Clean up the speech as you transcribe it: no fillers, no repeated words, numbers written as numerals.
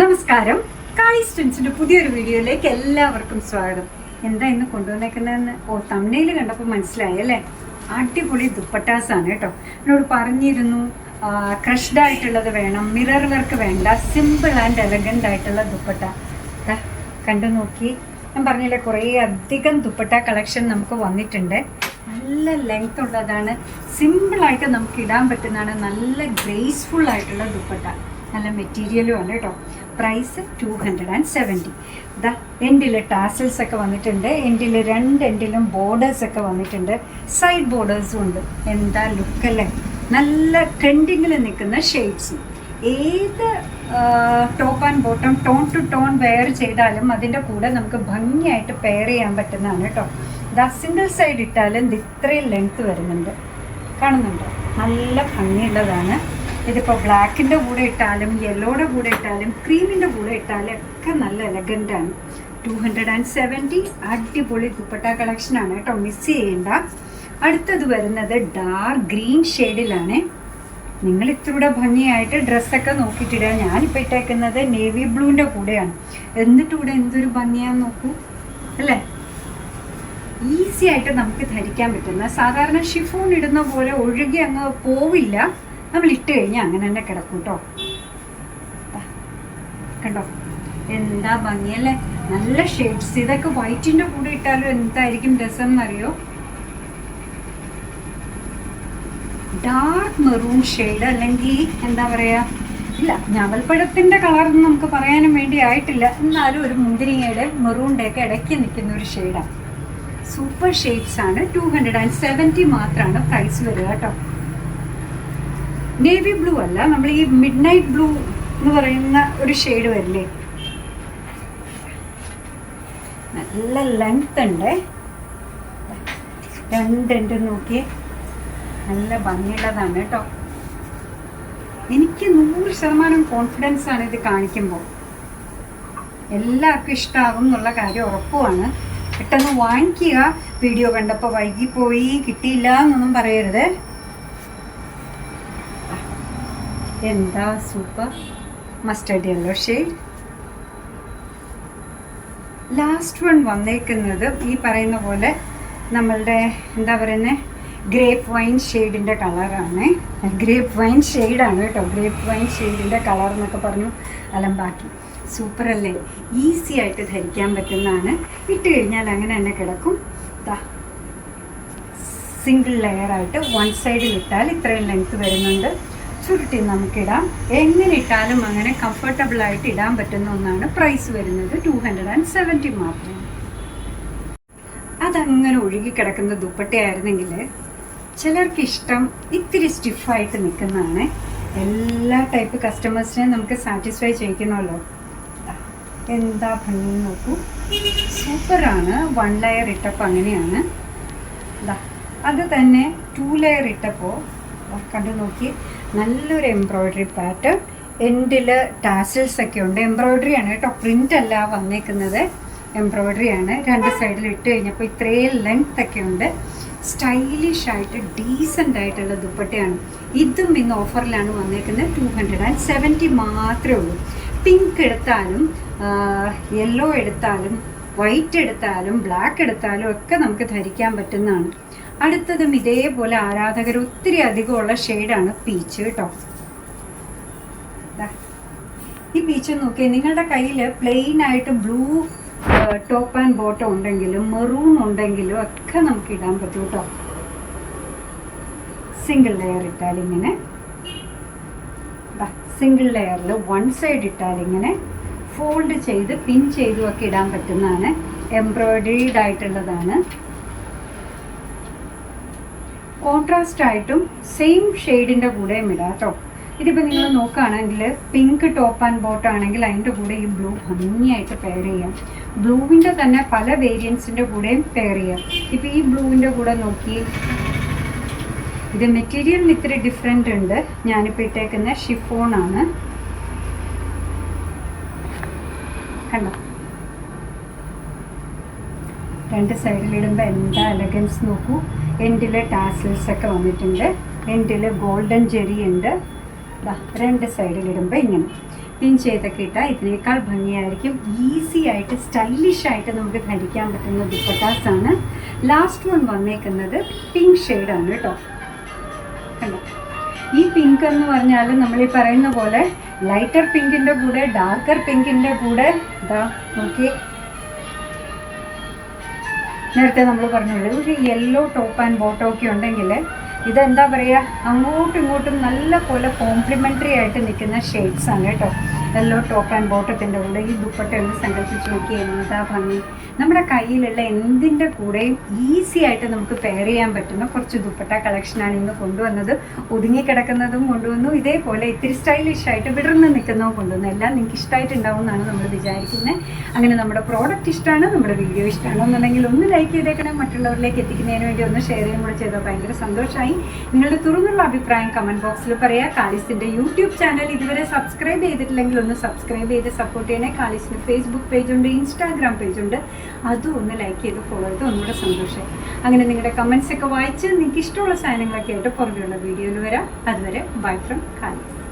നമസ്കാരം. കാളീസ് ട്വിൻസിന്റെ പുതിയൊരു വീഡിയോയിലേക്ക് എല്ലാവർക്കും സ്വാഗതം. എന്താ ഇന്ന് കൊണ്ടുവന്നേക്കുന്നതെന്ന് തമിഴ്നയിൽ കണ്ടപ്പോൾ മനസ്സിലായി അല്ലേ? അടിപൊളി ദുപ്പട്ടാസ് ആണ് കേട്ടോ. എന്നോട് പറഞ്ഞിരുന്നു ക്രഷ്ഡ് ആയിട്ടുള്ളത് വേണം, മിറർ വർക്ക് വേണ്ട, സിമ്പിൾ ആൻഡ് എലഗൻ്റ് ആയിട്ടുള്ള ദുപ്പട്ട. കണ്ടു നോക്കി. ഞാൻ പറഞ്ഞില്ലേ, കുറേ അധികം ദുപ്പട്ട കളക്ഷൻ നമുക്ക് വന്നിട്ടുണ്ട്. നല്ല ലെങ്ത് ഉള്ളതാണ്, സിമ്പിളായിട്ട് നമുക്ക് ഇടാൻ പറ്റുന്നതാണ്, നല്ല ഗ്രേസ്ഫുൾ ആയിട്ടുള്ള ദുപ്പട്ട, നല്ല മെറ്റീരിയലും ആണ് കേട്ടോ. പ്രൈസ് 270. ഇതാ എൻഡിൽ ടാസൽസ് ഒക്കെ വന്നിട്ടുണ്ട്, എൻഡിൽ രണ്ട് എൻഡിലും ബോർഡേഴ്സ് ഒക്കെ വന്നിട്ടുണ്ട്, സൈഡ് ബോർഡേഴ്സും ഉണ്ട്. എന്താ ലുക്കല്ലേ, നല്ല ട്രെൻഡിങ്ങിൽ നിൽക്കുന്ന ഷെയ്ഡ്സും. ഏത് top and bottom tone to tone wear ചെയ്താലും അതിൻ്റെ കൂടെ നമുക്ക് ഭംഗിയായിട്ട് പെയർ ചെയ്യാൻ പറ്റുന്നതാണ് കേട്ടോ. ഇതാ സിംഗിൾ സൈഡ് ഇട്ടാലും ഇത്രയും ലെങ്ത്ത് വരുന്നുണ്ട്, കാണുന്നുണ്ടോ? നല്ല ഭംഗിയുള്ളതാണ്. ഇതിപ്പോൾ ബ്ലാക്കിൻ്റെ കൂടെ ഇട്ടാലും യെല്ലോയുടെ കൂടെ ഇട്ടാലും ക്രീമിൻ്റെ കൂടെ ഇട്ടാലും ഒക്കെ നല്ല എലഗൻ്റാണ്. 270. അടിപൊളി ദുപ്പട്ട കളക്ഷനാണ് കേട്ടോ, മിസ് ചെയ്യേണ്ട. അടുത്തത് വരുന്നത് ഡാർക്ക് ഗ്രീൻ ഷെയ്ഡിലാണ്. നിങ്ങൾ ഇത്തിരി ഭംഗിയായിട്ട് ഡ്രസ്സൊക്കെ നോക്കിയിട്ടിടുക. ഞാനിപ്പോൾ ഇട്ടേക്കുന്നത് നേവി ബ്ലൂവിൻ്റെ കൂടെയാണ്. എന്നിട്ടൂടെ എന്തൊരു ഭംഗിയാന്ന് നോക്കൂ അല്ലേ? ഈസി ആയിട്ട് നമുക്ക് ധരിക്കാൻ പറ്റുന്ന, സാധാരണ ഷിഫോൺ ഇടുന്ന പോലെ ഒഴുകി അങ്ങ് പോവില്ല, നമ്മൾ ഇട്ട് കഴിഞ്ഞാൽ അങ്ങനെ തന്നെ കിടക്കും കേട്ടോ. കണ്ടോ എന്താ ഭംഗിയല്ലേ, നല്ല ഷെയ്ഡ്സ്. ഇതൊക്കെ വൈറ്റിൻ്റെ കൂടെ ഇട്ടാലും എന്തായിരിക്കും രസം എന്നറിയോ? ഡാർക്ക് മെറൂൺ ഷെയ്ഡ്, അല്ലെങ്കിൽ എന്താ പറയുക, ഇല്ല ഞാവൽപ്പഴത്തിൻ്റെ കളറൊന്നും നമുക്ക് പറയാനും വേണ്ടി ആയിട്ടില്ല, എന്നാലും ഒരു മുന്തിരിങ്ങയുടെ മെറൂണിൻ്റെ ഒക്കെ ഇടയ്ക്ക് നിൽക്കുന്ന ഒരു ഷെയ്ഡാണ്. സൂപ്പർ ഷെയ്ഡ്സ് ആണ്. 270 മാത്രമാണ് പ്രൈസ് വരിക കേട്ടോ. നേവി ബ്ലൂ അല്ല, നമ്മൾ ഈ മിഡ് നൈറ്റ് ബ്ലൂ എന്ന് പറയുന്ന ഒരു ഷെയ്ഡ് വരില്ലേ, നല്ല ലെങ്ത് ഉണ്ട്. രണ്ട് നോക്കിയേ, നല്ല ഭംഗിയുള്ളതാണ് കേട്ടോ. എനിക്ക് 100% കോൺഫിഡൻസ് ആണ് ഇത് കാണിക്കുമ്പോൾ. എല്ലാവർക്കും ഇഷ്ടമാകും എന്നുള്ള കാര്യം ഉറപ്പുമാണ്. പെട്ടെന്ന് വാങ്ങിക്കുക. വീഡിയോ കണ്ടപ്പോൾ വൈകിപ്പോയി കിട്ടിയില്ല എന്നൊന്നും പറയരുത്. എന്താ super mustard yellow shade. Last one വന്നേക്കുന്നത് ഈ പറയുന്ന പോലെ നമ്മളുടെ എന്താ പറയുന്നത്, ഗ്രേപ്പ് വൈൻ ഷെയ്ഡിൻ്റെ കളറാണ്. ഗ്രേപ്പ് വൈൻ ഷെയ്ഡാണ് കേട്ടോ. ഗ്രേപ്പ് വൈൻ ഷെയ്ഡിൻ്റെ കളർ എന്നൊക്കെ പറഞ്ഞു അലമ്പാക്കി. സൂപ്പർ അല്ലേ? ഈസി ആയിട്ട് ധരിക്കാൻ പറ്റുന്നതാണ്. ഇട്ട് കഴിഞ്ഞാൽ അങ്ങനെ തന്നെ കിടക്കും. സിംഗിൾ ലെയറായിട്ട് വൺ സൈഡിൽ ഇട്ടാൽ ഇത്രയും ലെങ്ത്ത് വരുന്നുണ്ട്. ചുരുട്ടി നമുക്കിടാം, എങ്ങനെ ഇട്ടാലും അങ്ങനെ കംഫർട്ടബിളായിട്ട് ഇടാൻ പറ്റുന്ന ഒന്നാണ്. പ്രൈസ് വരുന്നത് 270 മാത്രം. അതങ്ങനെ ഒഴുകിക്കിടക്കുന്ന ദുപ്പട്ടയായിരുന്നെങ്കിൽ ചിലർക്ക് ഇഷ്ടം ഇത്തിരി സ്റ്റിഫായിട്ട് നിൽക്കുന്നതാണ്. എല്ലാ ടൈപ്പ് കസ്റ്റമേഴ്സിനെയും നമുക്ക് സാറ്റിസ്ഫൈ ചെയ്യിക്കണമല്ലോ. എന്താ ഭംഗി നോക്കൂ, സൂപ്പറാണ്. 1 ലെയർ ഇട്ടപ്പോൾ അങ്ങനെയാണ്. അത് തന്നെ 2 ലെയർ ഇട്ടപ്പോൾ കണ്ടു നോക്കി, നല്ലൊരു എംബ്രോയ്ഡറി പാറ്റേൺ. എൻഡിൽ ടാസൽസ് ഒക്കെ ഉണ്ട്. എംബ്രോയ്ഡറി ആണ് കേട്ടോ, പ്രിൻ്റ് അല്ല വന്നേക്കുന്നത്, എംബ്രോയ്ഡറി ആണ്. രണ്ട് സൈഡിൽ ഇട്ട് കഴിഞ്ഞപ്പോൾ ഇത്രയും ലെങ്ത് ഒക്കെ ഉണ്ട്. സ്റ്റൈലിഷ് ആയിട്ട് ഡീസൻ്റ് ആയിട്ടുള്ള ദുപ്പട്ടയാണ്. ഇതും ഇന്ന് ഓഫറിലാണ് വന്നേക്കുന്നത്. 270 മാത്രമേ ഉള്ളൂ. പിങ്ക് എടുത്താലും യെല്ലോ എടുത്താലും വൈറ്റ് എടുത്താലും ബ്ലാക്ക് എടുത്താലും ഒക്കെ നമുക്ക് ധരിക്കാൻ പറ്റുന്നതാണ്. അടുത്തതും ഇതേപോലെ ആരാധകർ ഒത്തിരി അധികമുള്ള ഷെയ്ഡാണ് പീച്ച് കേട്ടോ. ഈ പീച്ച് നോക്കിയാൽ നിങ്ങളുടെ കയ്യിൽ പ്ലെയിൻ ആയിട്ട് ബ്ലൂ ടോപ്പ് ആൻഡ് ബോട്ടം ഉണ്ടെങ്കിലും മെറൂൺ ഉണ്ടെങ്കിലും ഒക്കെ നമുക്ക് ഇടാൻ പറ്റും കേട്ടോ. സിംഗിൾ ലെയർ ഇട്ടാൽ ഇങ്ങനെ, സിംഗിൾ ലെയറിൽ വൺ സൈഡ് ഇട്ടാൽ ഇങ്ങനെ ഫോൾഡ് ചെയ്ത് പിൻ ചെയ്തും ഒക്കെ ഇടാൻ പറ്റുന്നതാണ്. എംബ്രോയ്ഡറീഡ് ആയിട്ടുള്ളതാണ്. കോൺട്രാസ്റ്റ് ആയിട്ടും സെയിം ഷെയ്ഡിൻ്റെ കൂടെയും ഇടാം കേട്ടോ. ഇതിപ്പോൾ നിങ്ങൾ നോക്കുകയാണെങ്കിൽ പിങ്ക് ടോപ്പ് ആൻഡ് ബോട്ടം ആണെങ്കിൽ അതിൻ്റെ കൂടെ ഈ ബ്ലൂ ഭംഗിയായിട്ട് പെയർ ചെയ്യാം. ബ്ലൂവിൻ്റെ തന്നെ പല വേരിയൻസിൻ്റെ കൂടെയും പെയർ ചെയ്യാം. ഇപ്പോൾ ഈ ബ്ലൂവിൻ്റെ കൂടെ നോക്കി, ഇത് മെറ്റീരിയലിന് ഇത്തിരി ഡിഫറെൻ്റ് ഉണ്ട്. ഞാനിപ്പോൾ ഇട്ടേക്കുന്ന ഷിഫോണാണ്, കണ്ടോ? രണ്ട് സൈഡിലിടുമ്പോൾ എന്താ എലഗൻസ് നോക്കൂ. എൻഡിൽ ടാസൽസ് ഒക്കെ വന്നിട്ടുണ്ട്, എൻഡിൽ ഗോൾഡൻ ജെറി ഉണ്ട്. രണ്ട് സൈഡിലിടുമ്പോൾ ഇങ്ങനെ പിൻ ചെയ്തൊക്കെ ഇട്ടാൽ ഇതിനേക്കാൾ ഭംഗിയായിരിക്കും. ഈസി ആയിട്ട് സ്റ്റൈലിഷ് ആയിട്ട് നമുക്ക് ധരിക്കാൻ പറ്റുന്ന ദുപ്പട്ടാസാണ്. ലാസ്റ്റ് വൺ വന്നേക്കുന്നത് പിങ്ക് ഷെയ്ഡാണ് കേട്ടോ. കണ്ടോ, ഈ പിങ്ക് എന്ന് പറഞ്ഞാൽ നമ്മൾ ഈ പറയുന്ന പോലെ ലൈറ്റർ പിങ്കിൻ്റെ കൂടെ ഡാർക്കർ പിങ്കിൻ്റെ കൂടെ ഇതാ നോക്കി, നേരത്തെ നമ്മൾ പറഞ്ഞുള്ളൂ ഒരു യെല്ലോ ടോപ്പ് ആൻഡ് ബോട്ടം ഒക്കെ ഉണ്ടെങ്കിൽ ഇതെന്താ പറയുക, അങ്ങോട്ടും ഇങ്ങോട്ടും നല്ല പോലെ കോംപ്ലിമെൻ്ററി ആയിട്ട് നിൽക്കുന്ന ഷെയ്ഡ്സാണ് കേട്ടോ. യെല്ലോ ടോപ്പ് ആൻഡ് ബോട്ടത്തിൻ്റെ കൂടെ ഈ ദുപ്പട്ട ഒന്ന് സങ്കല്പിച്ച് നോക്കി, എന്താ ഭംഗി. നമ്മുടെ കയ്യിലുള്ള എന്തിൻ്റെ കൂടെയും ഈസി ആയിട്ട് നമുക്ക് പെയർ ചെയ്യാൻ പറ്റുന്ന കുറച്ച് ദുപ്പട്ട കളക്ഷനാണ് ഇന്ന് കൊണ്ടുവന്നത്. ഒതുങ്ങിക്കിടക്കുന്നതും കൊണ്ടുവന്നു, ഇതേപോലെ ഇത്തിരി സ്റ്റൈലിഷ് ആയിട്ട് വിടർന്ന് നിൽക്കുന്നതും കൊണ്ടുവന്നു. എല്ലാം നിങ്ങൾക്ക് ഇഷ്ടമായിട്ടുണ്ടാവും എന്നാണ് നമ്മൾ വിചാരിക്കുന്നത്. അങ്ങനെ നമ്മുടെ പ്രോഡക്റ്റ് ഇഷ്ടമാണ്, നമ്മുടെ വീഡിയോ ഇഷ്ടമാണെന്നുണ്ടെങ്കിൽ ഒന്ന് ലൈക്ക് ചെയ്തേക്കണം. മറ്റുള്ളവരിലേക്ക് എത്തിക്കുന്നതിന് വേണ്ടി ഒന്ന് ഷെയർ ചെയ്യും കൂടെ ചെയ്താൽ ഭയങ്കര സന്തോഷമായി. നിങ്ങളുടെ തുറന്നുള്ള അഭിപ്രായം കമൻറ്റ് ബോക്സിൽ പറയുക. കാളിസിൻ്റെ യൂട്യൂബ് ചാനൽ ഇതുവരെ സബ്സ്ക്രൈബ് ചെയ്തിട്ടില്ലെങ്കിൽ ഒന്ന് സബ്സ്ക്രൈബ് ചെയ്ത് സപ്പോർട്ട് ചെയ്യണേ. കാളിസിന് ഫേസ്ബുക്ക് പേജുണ്ട്, ഇൻസ്റ്റാഗ്രാം പേജുണ്ട്, അതും ഒന്ന് ലൈക്ക് ചെയ്ത് ഫോളോ ചെയ്ത് ഒന്നുകൂടെ സന്തോഷമായി. അങ്ങനെ നിങ്ങളുടെ കമൻസ് ഒക്കെ വായിച്ച് നിങ്ങൾക്ക് ഇഷ്ടമുള്ള സാധനങ്ങളൊക്കെ ആയിട്ട് പുറകെയുള്ള വീഡിയോയിൽ വരാം. അതുവരെ ബൈ ഫ്രം കാളിസ്.